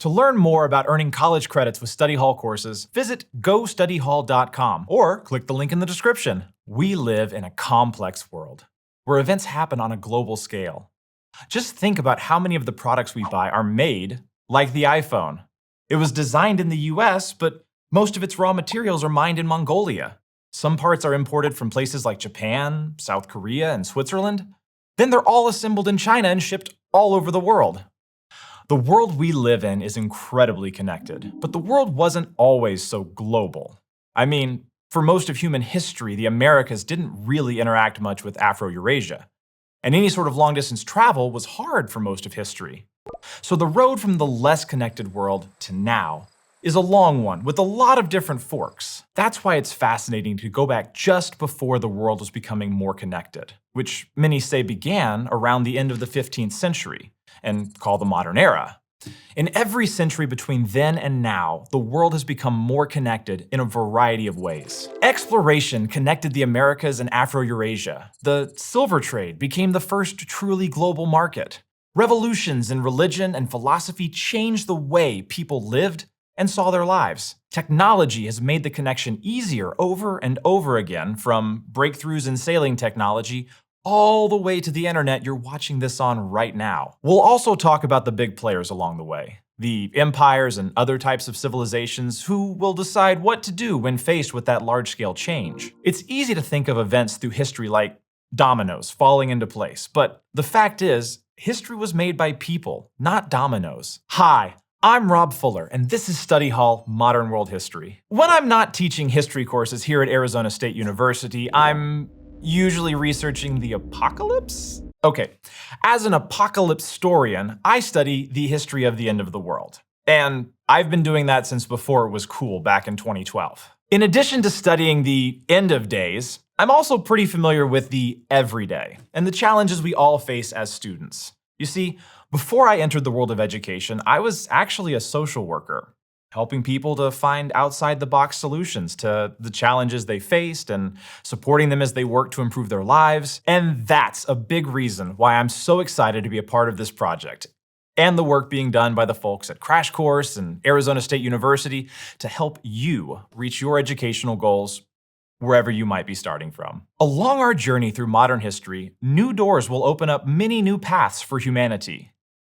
To learn more about earning college credits with study hall courses, visit gostudyhall.com or click the link in the description. We live in a complex world where events happen on a global scale. Just think about how many of the products we buy are made like the iPhone. It was designed in the US, but most of its raw materials are mined in Mongolia. Some parts are imported from places like Japan, South Korea, and Switzerland. Then they're all assembled in China and shipped all over the world. The world we live in is incredibly connected, but the world wasn't always so global. I mean, for most of human history, the Americas didn't really interact much with Afro-Eurasia, and any sort of long-distance travel was hard for most of history. So the road from the less connected world to now is a long one with a lot of different forks. That's why it's fascinating to go back just before the world was becoming more connected, which many say began around the end of the 15th century, and call the modern era. In every century between then and now, the world has become more connected in a variety of ways. Exploration connected the Americas and Afro-Eurasia. The silver trade became the first truly global market. Revolutions in religion and philosophy changed the way people lived and saw their lives. Technology has made the connection easier over and over again, from breakthroughs in sailing technology all the way to the internet you're watching this on right now. We'll also talk about the big players along the way, the empires and other types of civilizations who will decide what to do when faced with that large-scale change. It's easy to think of events through history like dominoes falling into place, but the fact is, history was made by people, not dominoes. Hi, I'm Rob Fuller, and this is Study Hall Modern World History. When I'm not teaching history courses here at Arizona State University, I'm usually researching the apocalypse? Okay, as an apocalypse historian, I study the history of the end of the world. And I've been doing that since before it was cool back in 2012. In addition to studying the end of days, I'm also pretty familiar with the everyday and the challenges we all face as students. You see, before I entered the world of education, I was actually a social worker, helping people to find outside-the-box solutions to the challenges they faced and supporting them as they work to improve their lives. And that's a big reason why I'm so excited to be a part of this project and the work being done by the folks at Crash Course and Arizona State University to help you reach your educational goals wherever you might be starting from. Along our journey through modern history, new doors will open up many new paths for humanity.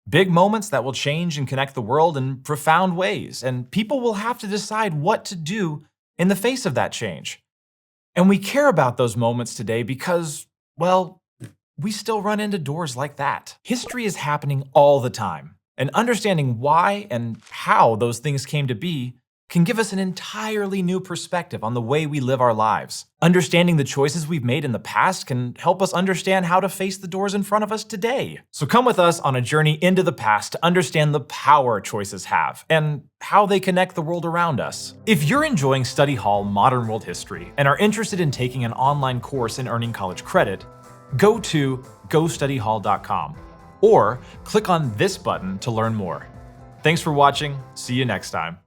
Big moments that will change and connect the world in profound ways, and people will have to decide what to do in the face of that change. And we care about those moments today because, well, we still run into doors like that. History is happening all the time, and understanding why and how those things came to be can give us an entirely new perspective on the way we live our lives. Understanding the choices we've made in the past can help us understand how to face the doors in front of us today. So come with us on a journey into the past to understand the power choices have and how they connect the world around us. If you're enjoying Study Hall Modern World History and are interested in taking an online course and earning college credit, go to gostudyhall.com or click on this button to learn more. Thanks for watching. See you next time.